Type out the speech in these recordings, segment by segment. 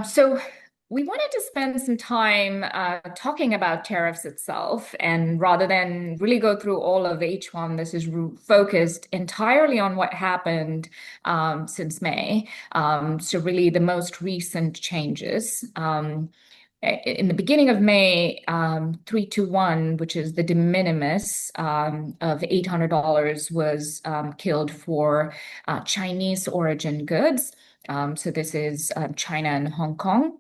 So we wanted to spend some time talking about tariffs itself, and rather than really go through all of each one, this is focused entirely on what happened since May. So really the most recent changes. In the beginning of May, 321, which is the de minimis of $800, was killed for Chinese origin goods. So this is China and Hong Kong.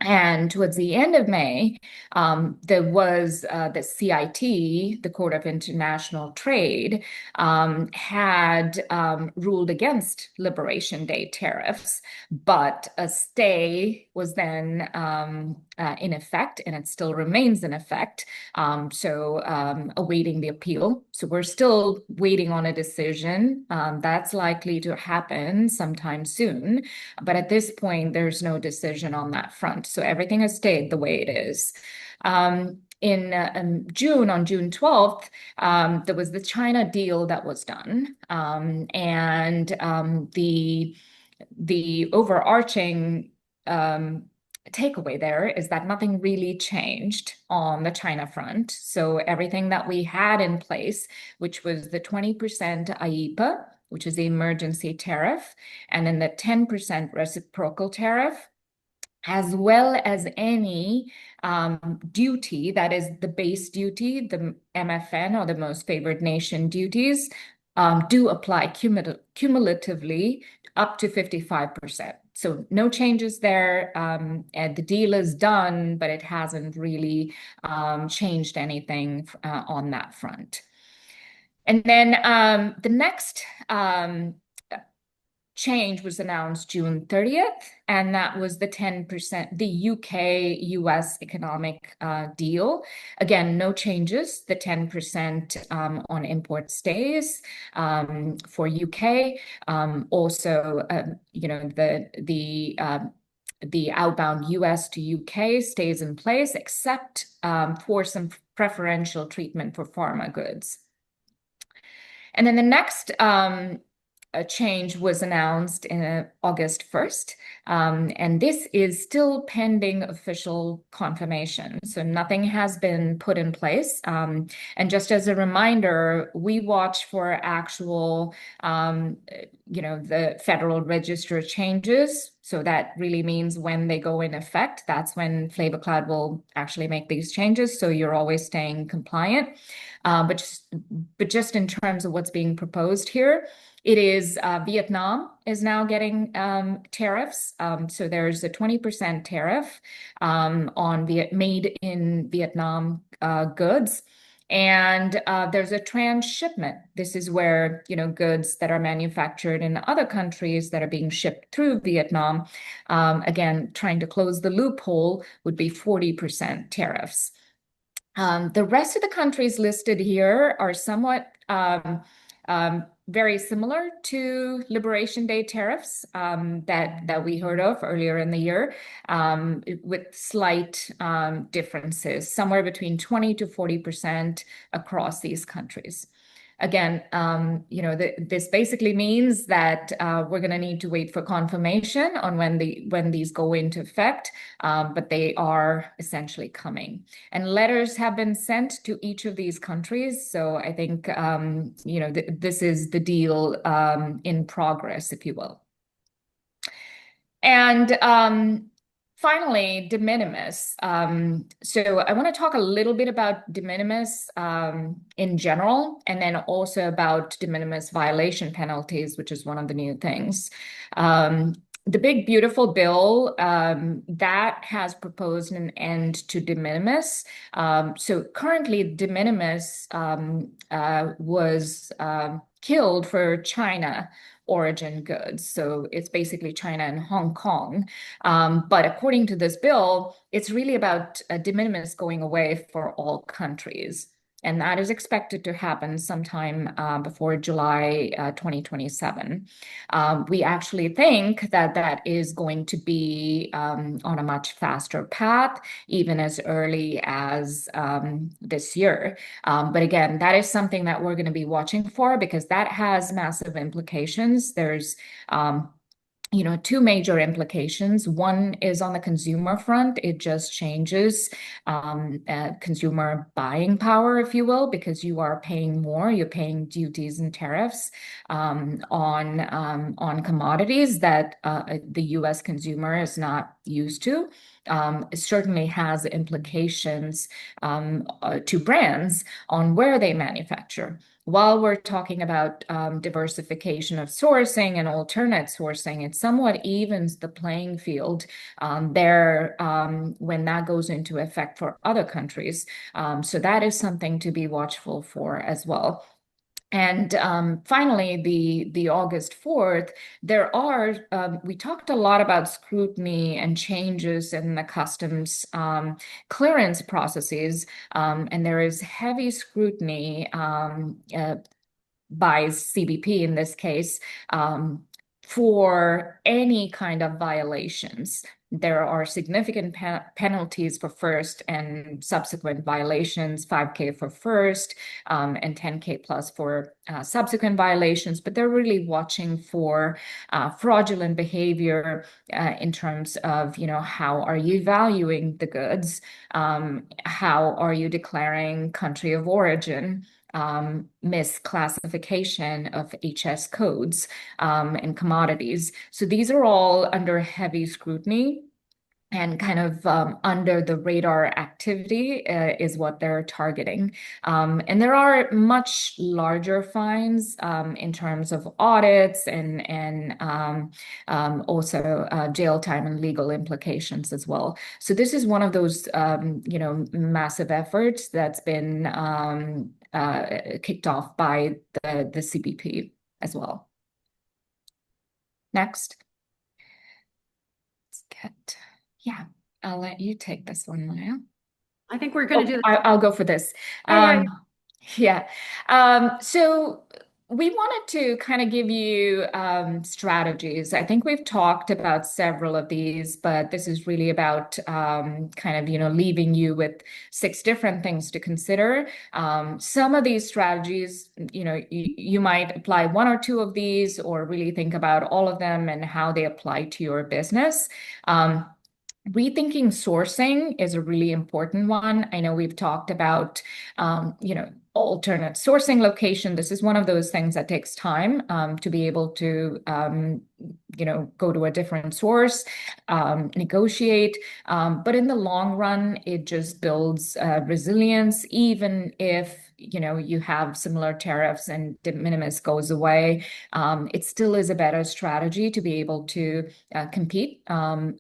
And towards the end of May, there was the CIT, the Court of International Trade, had ruled against Liberation Day tariffs, but a stay was then in effect, and it still remains in effect. Awaiting the appeal. So we're still waiting on a decision. That's likely to happen sometime soon. But at this point, there's no decision on that front. So everything has stayed the way it is. In June, on June 12th, there was the China deal that was done. The overarching takeaway there is that nothing really changed on the China front. So everything that we had in place, which was the 20% IEPA, which is the emergency tariff, and then the 10% reciprocal tariff, as well as any duty, that is the base duty, the MFN or the most favored nation duties, do apply cumulatively up to 55%. So no changes there. And the deal is done, but it hasn't really changed anything on that front. And then the next change was announced June 30th, and that was the 10%, the UK-US economic deal. Again, no changes. The 10% on import stays for UK. Also, the outbound US to UK stays in place, except for some preferential treatment for pharma goods. And then the next a change was announced in August 1st, and this is still pending official confirmation. So nothing has been put in place. And just as a reminder, we watch for actual, the Federal Register changes. So that really means when they go in effect, that's when FlavorCloud will actually make these changes. So you're always staying compliant. But just in terms of what's being proposed here, it is Vietnam is now getting tariffs. So there's a 20% tariff on made in Vietnam goods. And there's a transshipment. This is where, goods that are manufactured in other countries that are being shipped through Vietnam, again, trying to close the loophole, would be 40% tariffs. The rest of the countries listed here are somewhat very similar to Liberation Day tariffs that we heard of earlier in the year, with slight differences, somewhere between 20 to 40% across these countries. Again, this basically means that we're going to need to wait for confirmation on when these go into effect, but they are essentially coming. And letters have been sent to each of these countries. So I think, this is the deal in progress, if you will. And finally, de minimis. So I want to talk a little bit about de minimis in general, and then also about de minimis violation penalties, which is one of the new things. The big beautiful bill that has proposed an end to de minimis. So currently, de minimis was killed for China origin goods. So it's basically China and Hong Kong. But according to this bill, it's really about de minimis going away for all countries. And that is expected to happen sometime before July 2027. We actually think that that is going to be on a much faster path, even as early as this year. But again, that is something that we're going to be watching for because that has massive implications. There's two major implications. One is on the consumer front. It just changes consumer buying power, if you will, because you are paying more. You're paying duties and tariffs on commodities that the U.S. consumer is not used to. It certainly has implications to brands on where they manufacture. While we're talking about diversification of sourcing and alternate sourcing, it somewhat evens the playing field there when that goes into effect for other countries. So that is something to be watchful for as well. And finally, the August 4th, we talked a lot about scrutiny and changes in the customs clearance processes, and there is heavy scrutiny by CBP in this case for any kind of violations. There are significant penalties for first and subsequent violations, 5K for first and 10K plus for subsequent violations, but they're really watching for fraudulent behavior in terms of, how are you valuing the goods? How are you declaring country of origin? Misclassification of HS codes and commodities. So these are all under heavy scrutiny. And kind of under the radar activity is what they're targeting. And there are much larger fines in terms of audits and also jail time and legal implications as well. So this is one of those, massive efforts that's been kicked off by the CBP as well. Next. Let's get... Yeah, I'll let you take this one, Maya. I think we're going to do this. I'll go for this. Yeah. So we wanted to kind of give you strategies. I think we've talked about several of these, but this is really about kind of, leaving you with 6 different things to consider. Some of these strategies, you might apply 1 or 2 of these, or really think about all of them and how they apply to your business. Rethinking sourcing is a really important one. I know we've talked about, alternate sourcing location. This is one of those things that takes time to be able to, go to a different source, negotiate. But in the long run, it just builds resilience, even if you have similar tariffs and de minimis goes away. It still is a better strategy to be able to compete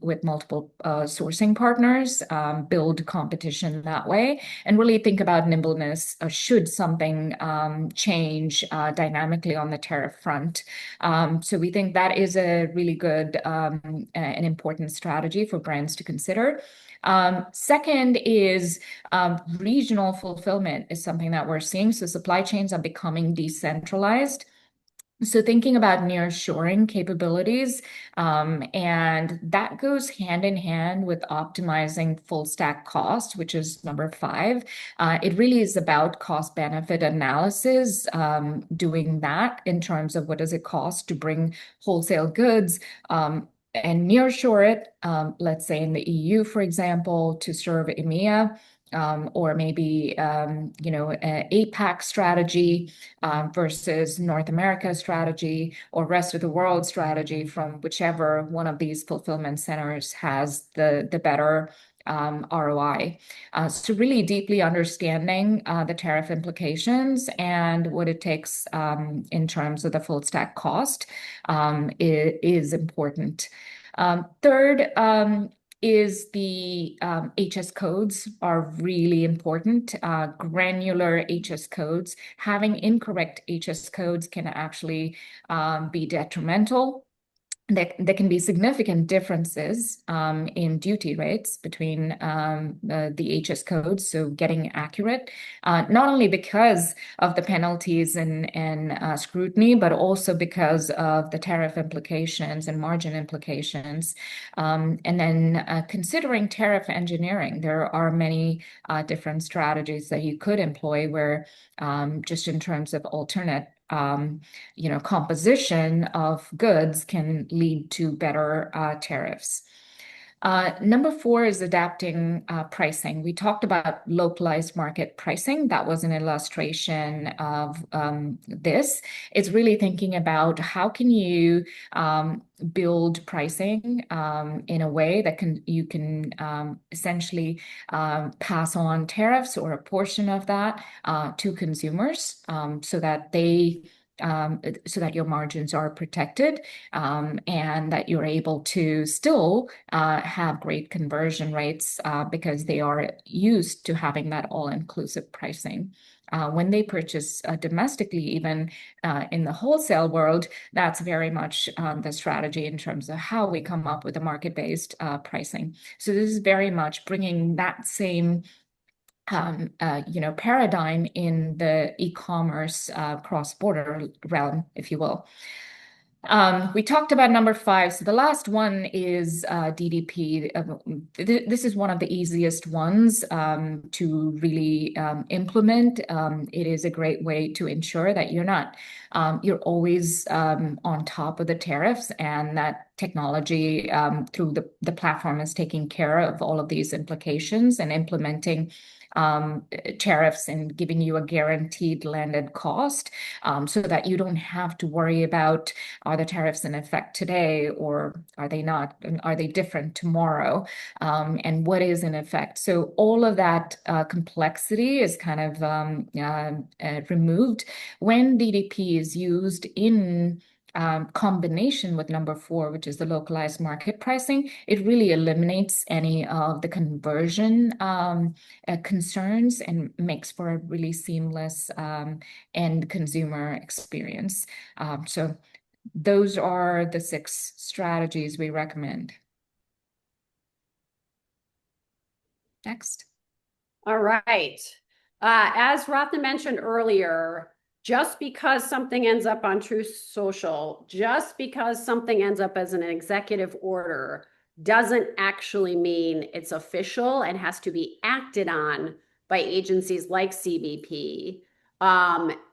with multiple sourcing partners, build competition that way, and really think about nimbleness should something change dynamically on the tariff front. So we think that is a really good and important strategy for brands to consider. Second is regional fulfillment is something that we're seeing. So supply chains are becoming decentralized. So thinking about nearshoring capabilities, and that goes hand in hand with optimizing full stack cost, which is number 5. It really is about cost benefit analysis, doing that in terms of what does it cost to bring wholesale goods and nearshore it, let's say in the EU, for example, to serve EMEA. Or maybe, an APAC strategy versus North America strategy or rest of the world strategy from whichever one of these fulfillment centers has the better ROI. So really deeply understanding the tariff implications and what it takes in terms of the full stack cost is important. Third, is the HS codes are really important. Granular HS codes. Having incorrect HS codes can actually be detrimental. There can be significant differences in duty rates between the HS codes, so getting accurate, not only because of the penalties and scrutiny, but also because of the tariff implications and margin implications. And then considering tariff engineering, there are many different strategies that you could employ where just in terms of alternate composition of goods can lead to better tariffs. Number four is adapting pricing. We talked about localized market pricing. That was an illustration of this. It's really thinking about how can you build pricing in a way that you can essentially pass on tariffs or a portion of that to consumers so that your margins are protected and that you're able to still have great conversion rates because they are used to having that all-inclusive pricing. When they purchase domestically, even in the wholesale world, that's very much the strategy in terms of how we come up with a market-based pricing. So this is very much bringing that same paradigm in the e-commerce cross-border realm, if you will. We talked about number five. So the last one is DDP. This is one of the easiest ones to really implement. It is a great way to ensure that you're always on top of the tariffs, and that technology through the platform is taking care of all of these implications and implementing tariffs and giving you a guaranteed landed cost so that you don't have to worry about, are the tariffs in effect today or are they not? And are they different tomorrow? And what is in effect? So all of that complexity is kind of removed when DDP is used in combination with number four, which is the localized market pricing. It really eliminates any of the conversion concerns and makes for a really seamless end consumer experience. So those are the 6 strategies we recommend. Next. All right. As Ratna mentioned earlier, just because something ends up on Truth Social, just because something ends up as an executive order, doesn't actually mean it's official and has to be acted on by agencies like CBP.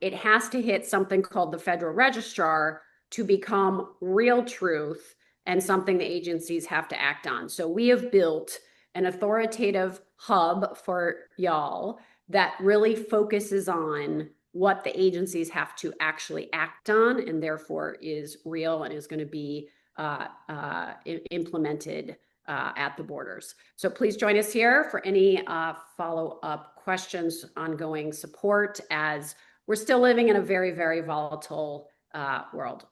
It has to hit something called the Federal Registrar to become real truth and something the agencies have to act on. So we have built an authoritative hub for y'all that really focuses on what the agencies have to actually act on and therefore is real and is going to be implemented at the borders. So please join us here for any follow-up questions, ongoing support, as we're still living in a very, very volatile world.